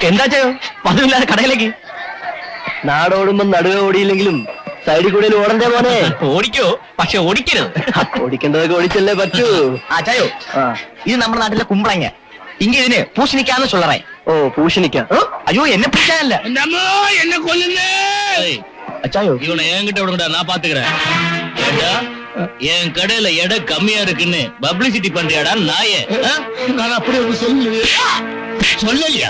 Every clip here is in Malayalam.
എന്താ ചെയ്യോ പതിവില്ലാതെ കടയിലേക്ക്? നാടോടുമ്പോ നടുവേ ഓടിയില്ലെങ്കിലും സൈഡിൽ കൂടെ ഓടണ്ടേ മോനെ. ഓടിക്കോ, പക്ഷെ ഓടിക്കരുത്. ഓടിക്കേണ്ടതൊക്കെ ഓടിച്ചല്ലേ പറ്റൂ. ചായോ, ഇത് നമ്മുടെ നാട്ടിലെ കുമ്പളങ്ങ. ഇങ്ങ ഇതിന് പൂശണിക്കാന്ന് ചൊല്ലറേ. ഓ, പൂശണിക്ക. അയ്യോ, എന്നെ പൂശാനല്ല, എന്നെ കൊല്ലുന്നേ. அச்சாயோ இவனை என்கிட்ட விடுங்கடா, நான் பாத்துக்கிறேன். ஏண்டா என் கடையில எடை கம்மியா இருக்குன்னு பப்ளிசிட்டி பண்றியாடா நாயே? நான் அப்படி ஒரு சொல்லலையா?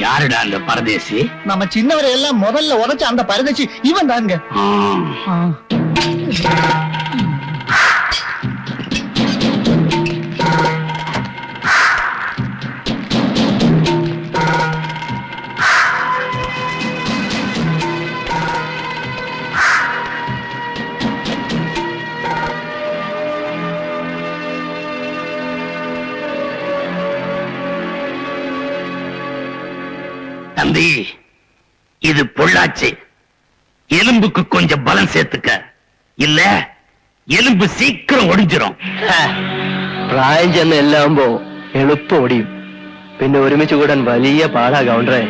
யாருடா அந்த பரதேசி? நம்ம சின்னவரை எல்லாம் முதல்ல உதைச்ச அந்த பரதேசி இவன் தாங்க. தம்பி, இது பொள்ளாச்சி. எலும்புக்கு கொஞ்சம் பலம் சேர்த்துக்க, இல்ல எலும்பு சீக்கிரம் ஒடிஞ்சிரும். പ്രായം ചെന്ന് എല്ലാവുമ്പോ എളുപ്പം ഒടിയും. പിന്നെ ഒരുമിച്ച് കൂടാൻ വലിയ പാടാ കൗണ്ടറേ.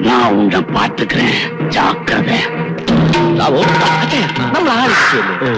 நான் உன்னை பாத்துக்கிறேன், ஜாக்கிரதை. നമ്മൾ ആലോചിച്ചല്ലേ.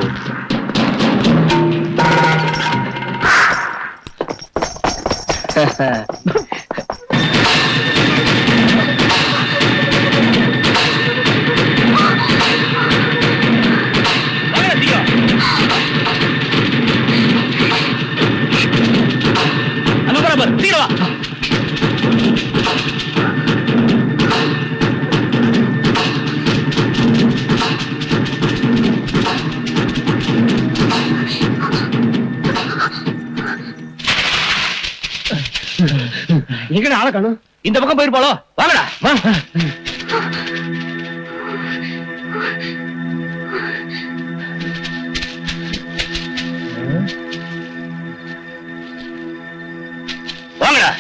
எங்கடா ஆளை காணோம்? இந்த பக்கம் போயிருப்பாளோ? வாங்கடா. வாங்கடா.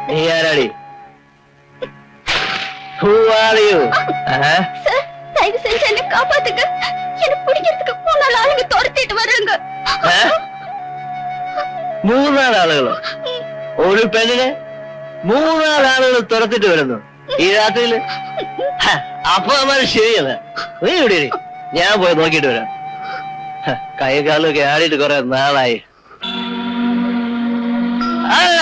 നീ ആരാടി? Who are you? தயவு செஞ்சு என்ன காப்பாத்துங்க. என்ன பிடிக்கிறதுக்கு மூணாள் ஆளுங்க துரத்திட்டு வர்றாங்க. മൂന്നാല് ആളുകളോ? ഒരു പെണ്ണിനെ മൂന്നാല് ആളുകൾ തുരത്തിട്ട് വരുന്നു ഈ രാത്രിയില്? അപ്പൊ അവന്മാര് ശരിയല്ല. നീ ഇവിടെ, ഞാൻ പോയി നോക്കിട്ട് വരാം. കൈ കാലൊക്കെ ആടിയിട്ട് കുറെ നാളായി. അല്ല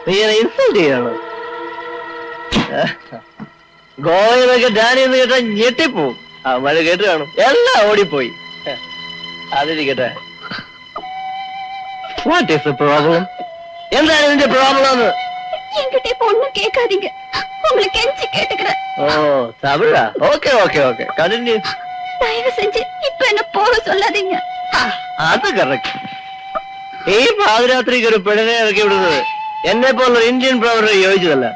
നീ എന്നെ ഇൻസൾട്ട് ചെയ്യണോ? ഗോവയിലൊക്കെ ഡാനി എന്ന് കേട്ടാ ഞെട്ടിപ്പോവും. മഴ കേട്ട് കാണും, എല്ലാം ഓടിപ്പോയി. അതിരിക്കട്ടെ. What is the problem? എന്താണ് ഇതിന്റെ പ്രോബ്ലം? என்கிட்ட பொண்ணு கேட்காதீங்க, உங்களுக்கு கெஞ்சி கேட்டுக்கிறேன். ஓ, தமிழா? Okay okay okay, continue. தயவு செஞ்சு இப்ப என்ன போக சொல்லாதீங்க. അത് കറക്റ്റ്. ഈ പാതിരാത്രിക്ക് ഒരു പെണ്ണിനെ ഇറക്കി വിടുന്നത് എന്നെ പോലുള്ള ഇന്ത്യൻ പ്രവർത്തകർ യോജിച്ചതല്ല.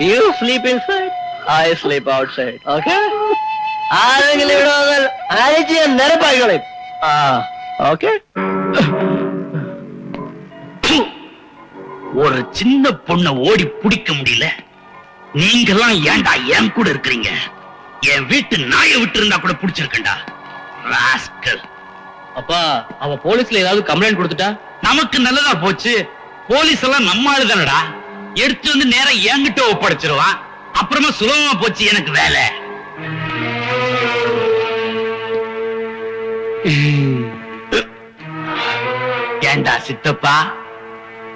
You sleep inside, I sleep outside. Okay? ആരെങ്കിലും ഇവിടെ വന്നാൽ അരച്ച് ഞാൻ നിരപ്പാക്കിക്കളയും. ഓക്കെ? ஒரு சின்ன பொண்ணை ஓடி பிடிக்க முடியல, நீங்கெல்லாம் ஏன்டா என் கூட இருக்கிறீங்க? என் வீட்டு நாயை விட்டு இருந்தா கூட பிடிச்சிருக்கேன்டா. ராஸ்கல். அப்பா அவ போலீஸ்ல ஏதாவது கம்ப்ளைண்ட் கொடுத்துட்டா? நமக்கு நல்லதா போச்சு. போலீஸ் எல்லாம் நம்ம ஆளுதானடா. எடுத்து வந்து நேரா என்கிட்ட ஒப்படைச்சிருவான். அப்புறமா சுலபமா போச்சு எனக்கு வேலை. ஏண்டா சித்தப்பா,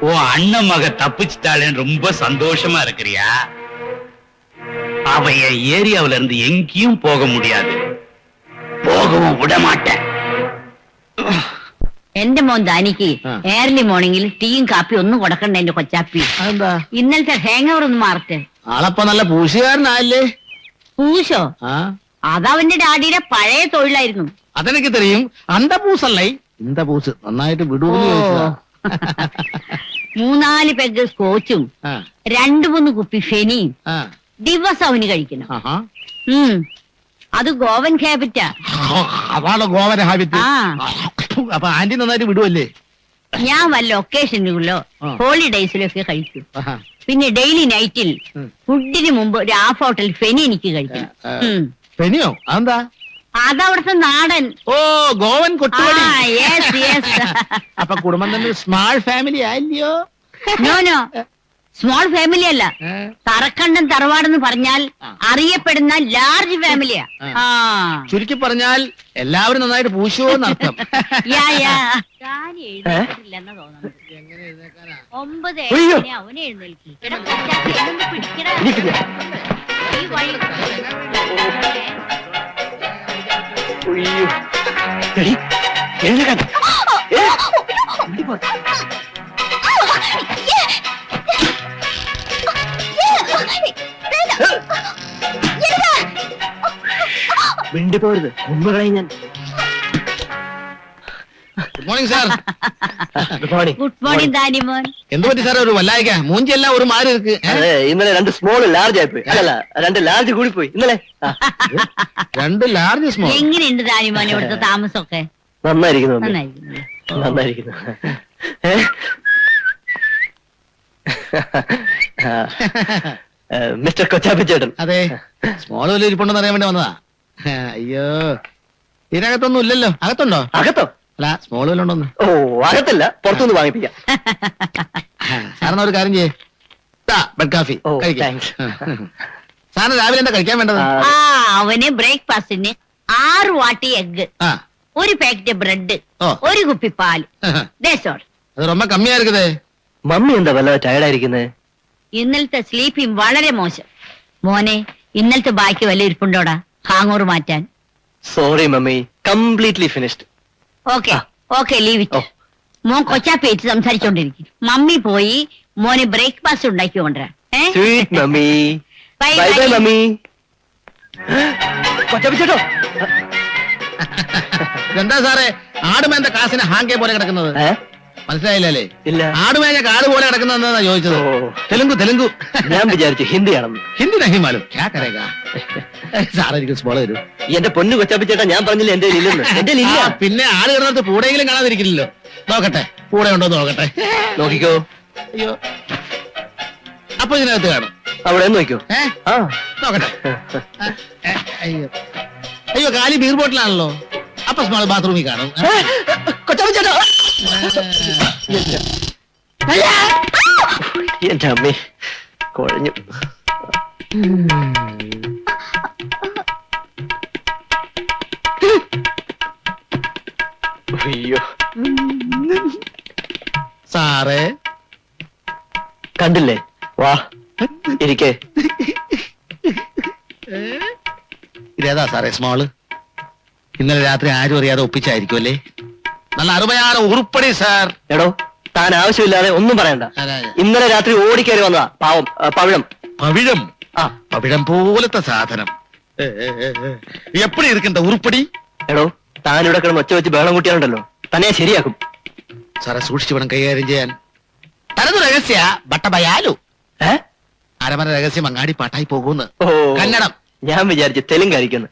உன் அண்ணன் மக தப்பிச்சிட்டாளேன்னு ரொம்ப சந்தோஷமா இருக்கிறியா? அவ என் ஏரியாவில இருந்து எங்கேயும் போக முடியாது, போகவும் விட മാട്ടേൻ. എന്റെ മോൻ ദാനിക്ക് ഏർലി മോർണിംഗിൽ ടീയും കാപ്പി ഒന്നും കൊടുക്കണ്ട എന്റെ കൊച്ചാപ്പി. ഇന്നലത്തെ ഹാങ് ഓവർ ഒന്ന് മാറട്ടെ. ആളപ്പ നല്ല പൂശുകാരനല്ലേ? പൂശോ? അതവന്റെ ഡാഡിയുടെ പഴയ തൊഴിലായിരുന്നു. അതെനിക്ക് തെരിയും. അന്ത പൂസല്ലേ ഇന്ത പൂസ് നന്നായിട്ട് വിടൂന്ന് ചോദിച്ചതാ. 3-4 പെഗ് സ്കോച്ചും 2-3 കുപ്പി ഫെനിയും ദിവസം അവന് കഴിക്കണം. അത് ഗോവൻ ഹാബിറ്റാ. അതാണ് ഗോവൻ ഹാബിറ്റ്. അപ്പൊ ആന്റി നന്നായിട്ട് വിടുവല്ലേ? ഞാൻ വല്ല ഒക്കേഷനുകളിലോ ഹോളിഡേയ്സിലോ ഒക്കെ കഴിക്കും. പിന്നെ ഡെയിലി നൈറ്റിൽ ഫുഡിന് മുമ്പ് ഒരു ഹാഫ് ഹോട്ടൽ ഫെനി എനിക്ക് കഴിക്കണം. ഫെനിയോ? അതെന്താ? അതവിടുത്തെ നാടൻ. ഓ, ഗോവൻ കൊട്ടുപടി. Yes yes. അപ്പൊ കുടുംബം തന്നെ സ്മാൾ ഫാമിലി ആയില്ലയോ? നോ നോ, സ്മോൾ ഫാമിലി അല്ല. തറക്കണ്ടൻ തറവാടെന്ന് പറഞ്ഞാൽ അറിയപ്പെടുന്ന ലാർജ് ഫാമിലിയാ. ചുരുക്കി പറഞ്ഞാൽ എല്ലാവരും നന്നായിട്ട് പൂശുവോന്നർത്ഥം. എഴുന്നേറ്റില്ലെന്ന് തോന്നുന്നു. 9 അവനെ എഴുന്നേൽക്കി. ഈ വഴി മിണ്ടി പോരുത്, മുമ്പ് ഞാൻ. Good morning sir. Good morning. Good morning ദാനിമോൻ. എന്ത് പറ്റി സാറേ ഒരു വല്ലായിക്ക? മൂഞ്ചെല്ലാം ഒരു മാറി ഇருக்கு. അതെ, ഇന്നലെ 2 സ്മോൾ ലാർജ് ആയിപ്പോയി. അല്ല 2 ലാർജ് കൂടി പോയി ഇന്നലെ. 2 ലാർജ് സ്മോൾ. എങ്ങനെയുണ്ട് ദാനിമോൻ ഇവിടുത്തെ താമസമൊക്കെ? നന്നായിരിക്കുന്നു, നന്നായിരിക്കുന്നു. നന്നായിരിക്കുന്നു. മിസ്റ്റർ കൊച്ചാപ്പിച്ചേട്ടൻ. അതെ, സ്മോൾ വലിയ ഇരിപ്പുണ്ടെന്ന് അറിയാൻ വേണ്ടി വന്നതാ. അയ്യോ, ഇതിനകത്തൊന്നും ഇല്ലല്ലോ. അകത്തുണ്ടോ? അകത്തോ? അല്ല, സ്മോൾ വല്ല ഉണ്ടോന്ന്. ഓ, അകത്തില്ല, പുറത്തുനിന്ന് വാങ്ങിപ്പിക്കാം. സാറിന് ഒരു കാര്യം ചെയ്യേ, ബെഡ് കാഫി ഓ, കഴിക്കാം. താങ്ക്സ്. സാറിന് രാവിലെ എന്താ കഴിക്കാൻ വേണ്ടത്? അവന് ബ്രേക്ക്ഫാസ്റ്റിന് 6 വാട്ടി എഗ്, 1 പാക്കറ്റ് ബ്രെഡ്, 1 കുപ്പി പാല്. അത് ரொம்ப കമ്മിയാ இருக்குதே. മമ്മി എന്താ വല്ല ടയർഡായിരിക്കുന്നത്? ഇന്നലത്തെ സ്ലീപ്പിംഗ് വളരെ മോശം. മോനെ, ഇന്നലത്തെ ബാക്കി വല്ല ഇരിപ്പുണ്ടോടാ ഹാങ് ഓവർ മാറ്റാൻ? Sorry mummy, completely finished. Okay okay, leave it. മോൻ കൊച്ചാപ്പേറ്റ് സംസാരിച്ചോണ്ടിരിക്കും. മമ്മി പോയി മോനെ ബ്രേക്ക്ഫാസ്റ്റ് ഉണ്ടാക്കി കൊണ്ടുവരാം. Sweet mummy. Bye bye bye mummy. കൊച്ചാപ്പിച്ചേട്ടോ, എന്താ സാറേ ആടുമേന്റെ കാസിന് ഹാങ്കെ പോലെ കിടക്കുന്നത്? മനസ്സിലായില്ലേ? ഇല്ല. ആടുമേഞ്ഞ കാട് പോലെ കിടക്കുന്നതെന്നാ ചോദിച്ചത്. തെലുങ്കു തെലുങ്കു. ഞാൻ വിചാരിച്ചു ഹിന്ദിയാണെന്ന്. ഹിന്ദി നഹിമാലും സാറേ എനിക്ക് സ്മോള് തരൂ. എന്റെ പൊന്നു കൊച്ചാപ്പിച്ചേട്ടാ, ഞാൻ പറഞ്ഞില്ല എന്റെ ഇല്ലെന്ന്. എന്റെ ഇല്ല. പിന്നെ ആട് കിടന്നിടത്ത് പൂടെയെങ്കിലും കാണാതിരിക്കില്ലല്ലോ. നോക്കട്ടെ, പൂടെ ഉണ്ടോ നോക്കട്ടെ. നോക്കിക്കോ. അയ്യോ, അപ്പൊ ഇതിനകത്ത് കാണും. അവിടെ നോക്കിക്കോ. നോക്കട്ടെ. അയ്യോ അയ്യോ, കാലി ബീർ ബോട്ടിലാണല്ലോ. അപ്പൊ സ്മോൾ ബാത്റൂമിൽ കാണും. കൊച്ചാപ്പിച്ചേട്ടാ, എന്റെ അമ്മേ, കുഴഞ്ഞു. അയ്യോ, സാറേ കണ്ടില്ലേ? വാ ഇരിക്കേ. ഇതേതാ സാറേ സ്മോള്? ഇന്നലെ രാത്രി ആരും അറിയാതെ ഒപ്പിച്ചായിരിക്കും അല്ലേ? നല്ല അറുപയാറ് ഉറുപ്പടി സാർ. എടോ, താൻ ആവശ്യമില്ലാതെ ഒന്നും പറയണ്ട. ഇന്നലെ രാത്രി ഓടിക്കയറി വന്നതാ പാവം പവിഴം. പവിഴം? ആ, പവിഴം പോലത്തെ സാധനം. എപ്പടി ഇരിക്കണ്ട ഉറുപ്പടി? എടോ, താൻ ഇവിടെ കിടന്ന് ഒച്ച വെച്ച് ബഹളം കൂട്ടിയാലുണ്ടല്ലോ, തന്നെ ശരിയാക്കും. സാറെ സൂക്ഷിച്ചു വേണം കൈകാര്യം ചെയ്യാൻ. തനത് രഹസ്യ ബട്ടബയാലു. അരമന രഹസ്യം അങ്ങാടി പാട്ടായി പോകുന്നു. ഓ, കന്നഡം. ഞാൻ വിചാരിച്ചു തെലുങ്കായിരിക്കുന്നു.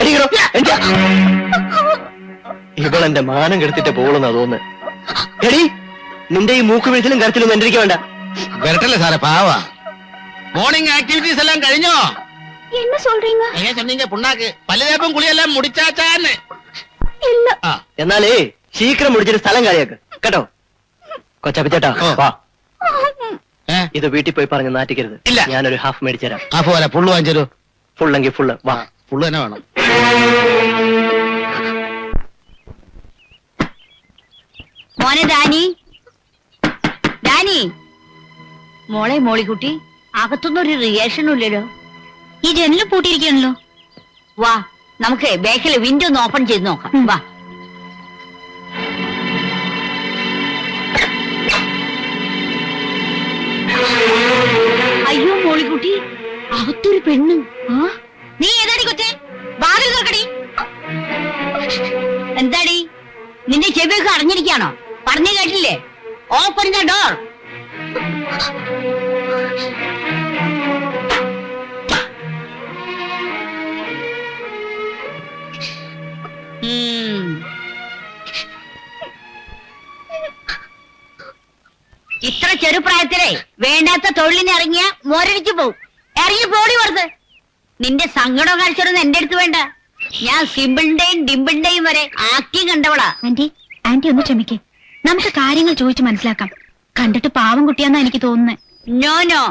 ഇവളെന്റെ മാനം കെടുത്തിട്ട് പോകുന്ന തോന്നുന്നു. എടി, നിന്റെ ഈ മൂക്ക് വീഴ്ചയിലും കരച്ചിലൊന്നും എന്റെ വേണ്ട. വരട്ടല്ലേ സാറേ, പാവാ. മോർണിംഗ് ആക്ടിവിറ്റീസ് എല്ലാം കഴിഞ്ഞോ? என்ன சொல்றீங்க? நீங்க சொன்னீங்க புண்ணாக்கு പല്ലുതേപ്പും കുളിയെല്ലാം മുടിച്ചാച്ചാന്ന്. இல்ல. എന്നാലേ ശീഘ്രം മുടിച്ചിട്ട് സ്ഥലം കാലിയാക്ക് കേട്ടോ. കൊച്ചപ്പച്ചേട്ടാ വാ, ഇത് വീട്ടിൽ പോയി പറഞ്ഞ് നാറ്റിക്കരുത്. ഇല്ല. ഞാനൊരു ഹാഫ് മേടിച്ചുതരാം. ആ പോലെ ഫുള്ള് വാങ്ങിച്ചു. ഫുള്ളെങ്കിൽ ഫുള്ള് വാ. ഫുള്ള് തന്നെ വേണം. മോനെ ഡാനി, ഡാനി, മോളെ മോളിക്കുട്ടി, അകത്തൊന്നും ഒരു റിയാക്ഷനും ഇല്ലല്ലോ. ഈ ജനല് പൂട്ടിയിരിക്കണല്ലോ. വാ, നമുക്ക് ബാക്കിലെ വിൻഡോ ഒന്ന് ഓപ്പൺ ചെയ്ത് നോക്കാം. വാ. അയ്യോ മോളിക്കുട്ടി, അകത്തൊരു പെണ്ണ്. നീ ഏതാടി കൊച്ചേ? വാതിൽ തുറക്കടി. എന്താടി, നിന്റെ ചെവിയൊക്കെ അറിഞ്ഞിരിക്കാണോ? പറഞ്ഞു കേട്ടില്ലേ? Open the door. ഇത്ര ചെറുപ്രായത്തിലെ വേണ്ടാത്ത തൊഴിലിന് ഇറങ്ങിയ മോരടിച്ചു പോവും. ഇറങ്ങി പോടി പുറത്ത്. നിന്റെ സങ്കടം കാണിച്ചൊന്നും എന്റെ അടുത്ത് വേണ്ട. ഞാൻ സിമ്പിളിന്റെയും ഡിമ്പിളിന്റെയും വരെ ആക്കി കണ്ടവളാ. ആന്റി, ആന്റി ഒന്ന് ക്ഷമിക്കേ. നമുക്ക് കാര്യങ്ങൾ ചോദിച്ചു മനസ്സിലാക്കാം. കണ്ടിട്ട് പാവം കുട്ടിയാന്നാ എനിക്ക് തോന്നുന്നത്. നോ നോ,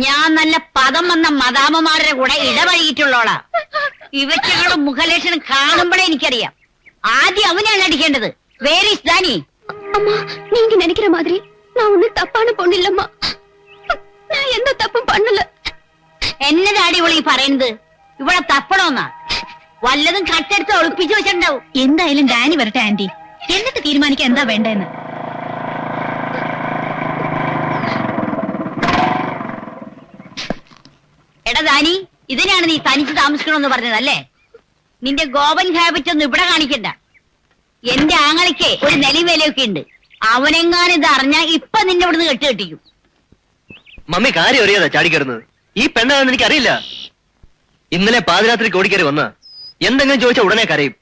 ഞാൻ നല്ല പദം വന്ന മദാമ്മമാരുടെ കൂടെ ഇടപഴകിയിട്ടുള്ളോളാ. ഇവറ്റകളുടെ മുഖലക്ഷണം കാണുമ്പോഴേ എനിക്കറിയാം. ആദ്യം അവനാണ് അടിക്കേണ്ടത്. Where is Dani? அம்மா, நீங்க நினைக்கிற மாதிரி நான் ஒண்ணு தப்பான பொண்ணு இல்லம்மா. நான் எந்த தப்பும் பண்ணல. എന്നതാടി ഇവളീ പറയുന്നത്? ഇവിടെ തപ്പണോന്നാ? വല്ലതും കട്ടെടുത്ത് ഒളിപ്പിച്ചു വെച്ചിട്ടുണ്ടാവും. എന്തായാലും ഡാനി വരട്ടെ ആന്റി, എന്നിട്ട് തീരുമാനിക്കാൻ എന്താ വേണ്ടെന്ന്. എടാ ദാനി, ഇതിനാണ് നീ തനിച്ച് താമസിക്കണമെന്ന് പറഞ്ഞതല്ലേ? നിന്റെ ഗോപൻ ഹാബിറ്റ് ഒന്നും ഇവിടെ കാണിക്കണ്ട. എന്റെ ആങ്ങളിക്ക് ഒരു നിലവിലയൊക്കെ ഉണ്ട്. അവനെങ്ങാനും ഇത് അറിഞ്ഞാ ഇപ്പൊ നിന്നെ ഇവിടുന്ന് കെട്ടിക്കും. മമ്മി കാര്യം അറിയാതാ ചാടിക്കരുന്നത്. ഈ പെണ്ണാണെന്ന് എനിക്കറിയില്ല. ഇന്നലെ പാതിരാത്രി ഓടിക്കയറി വന്ന എന്തെങ്കിലും ചോദിച്ചാൽ ഉടനെ കരയും.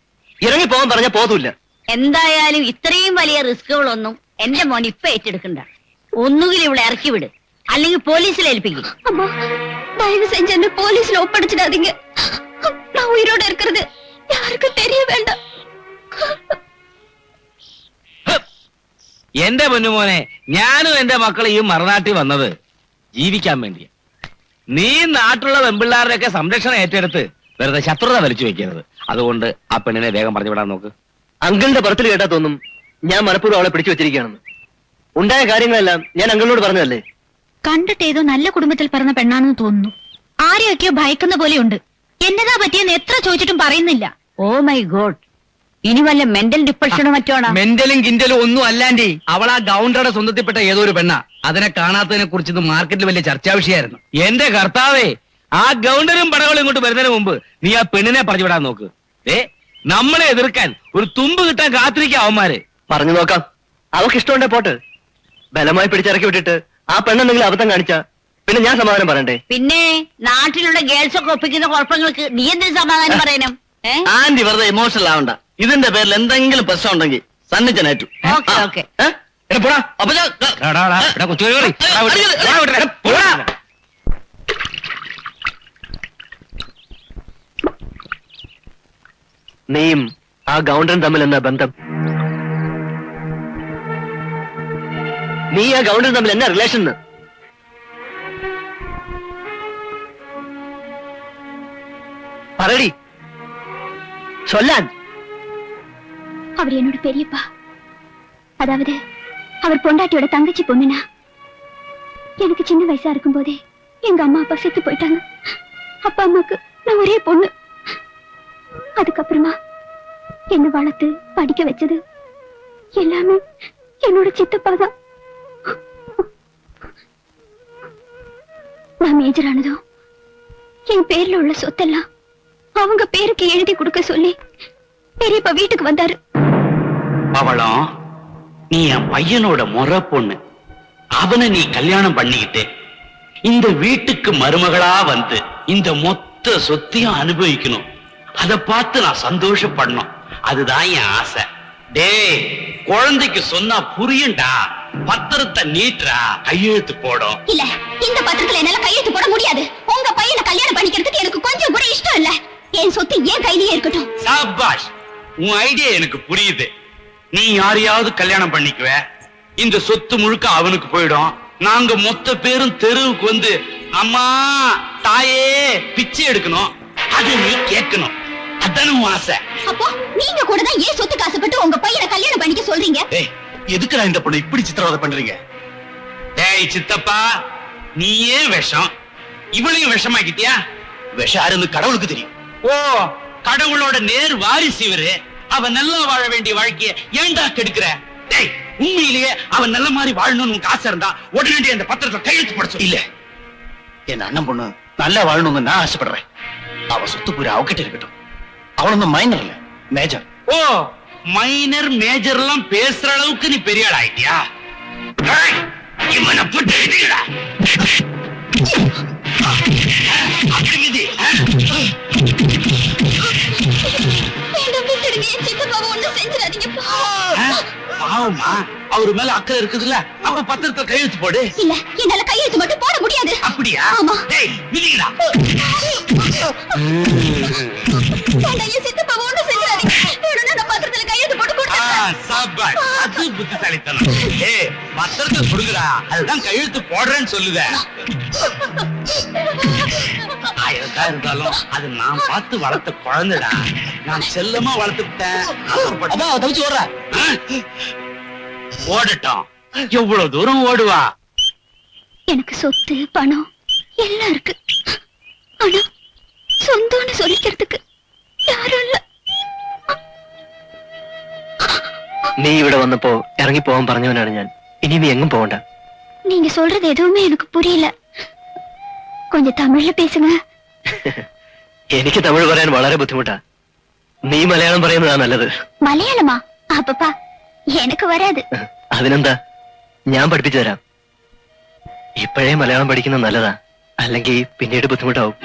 ഇറങ്ങി പോകാൻ പറഞ്ഞാൽ പോതൂല്ല. എന്തായാലും ഇത്രയും വലിയ റിസ്കുകളൊന്നും എന്റെ മോൻ ഇപ്പൊ ഏറ്റെടുക്കണ്ട. ഒന്നുകിൽ ഇവിടെ ഇറക്കി വിട്, അല്ലെങ്കിൽ പോലീസിൽ ഏൽപ്പിക്കും. அம்மா, தயவு செஞ்சு என்ன போலீஸ்ல ஒப்படைச்சிடாதீங்க. நான் உயிரோட இருக்கிறது யாருக்கும் தெரிய வேண்டாம். എന്റെ പൊന്നുമോനെ, ഞാനും എന്റെ മക്കളെയും മറുനാട്ടിൽ വന്നത് ജീവിക്കാൻ വേണ്ടിയാ. നീ നാട്ടിലുള്ള വെമ്പിള്ളാരുടെയൊക്കെ സംരക്ഷണം ഏറ്റെടുത്ത് വെറുതെ ശത്രുത വലിച്ചു വെക്കരുത്. അതുകൊണ്ട് ആ പെണ്ണിനെ വേഗം പറഞ്ഞു വിടാൻ നോക്ക്. അങ്കിളിന്റെ പുറത്തിൽ കേട്ടാ തോന്നും ഞാൻ മനഃപൂർവ്വം അവളെ പിടിച്ചു വെച്ചിരിക്കുകയാണെന്ന്. ഉണ്ടായ കാര്യങ്ങളെല്ലാം ഞാൻ അങ്കിളിനോട് പറഞ്ഞതല്ലേ. കണ്ടിട്ട് ഏതോ നല്ല കുടുംബത്തിൽ പറഞ്ഞ പെണ്ണാണെന്ന് തോന്നുന്നു. ആരെയൊക്കെയോ ഭയക്കുന്ന പോലെയുണ്ട്. എന്നതാ പറ്റിയെന്ന് എത്ര ചോദിച്ചിട്ടും പറയുന്നില്ല. ഓ മൈ ഗോഡ്, ഇനി വല്ല മെന്റൽ ഡിപ്രഷനോ മറ്റോണോ? മെന്റലും കിന്റലും ഒന്നും അല്ലാണ്ടി അവൾ ആ ഗൗണ്ടറുടെ സ്വന്തത്തിൽപ്പെട്ട ഏതോ ഒരു പെണ്ണ. അതിനെ കാണാത്തതിനെ കുറിച്ച് മാർക്കറ്റിൽ വലിയ ചർച്ചാ വിഷയമായിരുന്നു. എന്റെ കർത്താവേ, ആ ഗൗണ്ടറും പടകളും ഇങ്ങോട്ട് വരുന്നതിന് മുമ്പ് നീ ആ പെണ്ണിനെ പറഞ്ഞു വിടാൻ നോക്ക്. നമ്മളെ എതിർക്കാൻ ഒരു തുമ്പ് കിട്ടാൻ കാത്തിരിക്കുക അവന്മാര്. പറഞ്ഞു നോക്കാം. അവക്ക് ഇഷ്ടമുണ്ടേ പോട്ട്. ബലമായി പിടിച്ചിറക്കി വിട്ടിട്ട് ആ പെണ്ണെന്തെങ്കിലും അബദ്ധം കാണിച്ചാ പിന്നെ ഞാൻ സമാധാനം പറയണ്ടേ? പിന്നെ നാട്ടിലുള്ള ഗേൾസ് ഒക്കെ ഒപ്പിക്കുന്ന കുഴപ്പങ്ങൾക്ക് നീ എന്തിനു സമാധാനം പറയണം? ആന്റി വെറുതെ ഇമോഷണൽ ആവണ്ട. ഇതിന്റെ പേരിൽ എന്തെങ്കിലും പ്രശ്നം ഉണ്ടെങ്കിൽ സന്നിച്ചനേറ്റു. Okay okay. നീയും ആ ഗൗണ്ടറും തമ്മിൽ എന്നാ ബന്ധം? നീ ആ ഗൗണ്ടറും തമ്മിൽ എന്നാ റിലേഷൻ? പറയടി, ചൊല്ലാൻ. அவர் என்னோட பெரியப்பா. அதாவது அவர் பொண்டாட்டியோட தங்கச்சி பொண்ணுனா. எனக்கு சின்ன வயசா இருக்கும் போதே எங்க அம்மா அப்பா செத்து போயிட்டாங்க. அப்பா அம்மாக்கு நான் ஒரே பொண்ணு. அதுக்கப்புறமா என்ன வளர்த்து படிக்க வச்சது எல்லாமே என்னோட சித்தப்பா தான். நான் மேஜர் ஆனதும் என் பேர்ல உள்ள சொத்தெல்லாம் அவங்க பேருக்கு எழுதி கொடுக்க சொல்லி பெரியப்பா வீட்டுக்கு வந்தாரு. அவளம், நீ என் பையனோட முறை பொண்ணு. அவனை நீ கல்யாணம் பண்ணிக்கிட்டு இந்த வீட்டுக்கு மருமகளா வந்து இந்த மொத்த சொத்தையும் அனுபவிக்கணும். அதை பார்த்து நான் சந்தோஷப்படணும். அதுதான் என் ஆசை. டேய், குழந்தைக்கு சொன்னா புரியும்டா. பத்திரத்தை நீட்டுறா, கையெழுத்து போடும். இல்ல, இந்த பத்திரத்துல என்னால கையெழுத்து போட முடியாது. உங்க பையனை கல்யாணம் பண்ணிக்கிறதுக்கு எனக்கு கொஞ்சம் கூட இஷ்டம் இல்ல. என் சொத்து என் கையிலேயே இருக்கட்டும். சாபாஷ், உன் ஐடியா எனக்கு புரியுது. நீ யாரையாவது கல்யாணம் பண்ணிக்குவ, இந்த சொத்து முழுக்க அவனுக்கு போயிடும். நாங்க மொத்த பேரும் தெருவுக்கு வந்து அம்மா தாயே பிச்சை எடுக்கணும், அது நீ கேட்கணும். அதான உன் ஆசை. அப்போ நீங்க கூட தான் ஏன் சொத்து காசுப்பட்டு உங்க பையனை கல்யாணம் பண்ணிக்க சொல்றீங்க? ஏய், எதுக்குடா இந்த பொண்ணு இப்படி சித்திரவதை பண்றீங்க? டேய் சித்தப்பா, நீயே விஷம், இவளையும் விஷமாக்கிட்டியா? விஷம் யாருன்னு கடவுளுக்கு தெரியும். ஓ, கடவுளோட நேர் வாரிசு இவரு. அவன் நல்லா வாழ வேண்டிய வாழ்க்கைய ஏன்டா கெடுக்கிற? டேய், உண்மையிலேயே அவன் நல்ல மாதிரி வாழணும்னு உனக்கு ஆசை இருந்தா உடனே அந்த பத்திரத்தை கையெழுத்து போட சொல்லு. இல்ல, என் அண்ணன் பொண்ணு நல்லா வாழணும்னு நான் ஆசைப்படுறேன். அவ சொத்து பூரா அவகிட்ட இருக்கட்டும். அவள் ஒன்னும் மைனர் இல்ல, மேஜர். ஓ, மைனர் மேஜர் எல்லாம் பேசுற அளவுக்கு நீ பெரிய ஆள் ஆயிட்டியா? டேய், இவனை போட்டு இடிடா. அப்படி மிதி. என்ன விட்டுடுங்க, என் சித்தப்பாவை ஒண்ணும் செஞ்சிடாதீங்கப்பா. பாவமா, அவரு மேல அக்கறை இருக்குதுல்ல, அப்ப பத்திரத்தை கையெழுத்து போடு. இல்ல, என்னால கையெழுத்து மட்டும் போட முடியாது. அப்படியா? ஆமா. டேய், மிதிங்கடா. வேண்டாம், என் சித்தப்பாவை ஒண்ணும் செஞ்சிடாதீங்க. வேணும்னா நான் பத்திரத்துல கையெழுத்து போட்டு கொடுத்துறேன். சாபாஷ், அது புத்திசாலித்தனம். ஏய், பத்திரத்தை கொடுங்கடா, அதுதான் கையெழுத்து போடுறேன்னு சொல்லுத. ஆயிரத்தா இருந்தாலும் அது நான் பார்த்து வளர்த்த குழந்தைடா. நான் செல்லமா வளர்த்துட்டேன். அதான் தவிச்சு ஓடுற. ஓடட்டும், எவ்வளவு தூரம் ஓடுவா? எனக்கு சொத்து பணம் எல்லாம் இருக்கு. ஆனா சொந்தம்னு சொல்லிக்கிறதுக்கு யாரும் இல்ல. നീ ഇവിടെ വന്നപ്പോ ഇറങ്ങി പോവാൻ പറഞ്ഞവനാണ് ഞാൻ. ഇനി നീ എങ്ങും പോകണ്ട. நீங்க சொல்றது எதுவுமே எனக்கு புரியல. கொஞ்சம் தமிழ்ல பேசுங்க. എനിക്ക് തമിഴ് പറയാൻ വളരെ ബുദ്ധിമുട്ടാ. നീ മലയാളം പറയുന്നതാ നല്ലത്. மலையாளமா? அப்பப்பா எனக்கு வராது. അതിനെന്താ, ഞാൻ പഠിപ്പിച്ചു തരാം. ഇപ്പോഴേ മലയാളം പഠിക്കുന്നത് നല്ലതാ, അല്ലെങ്കിൽ പിന്നീട് ബുദ്ധിമുട്ടാവും.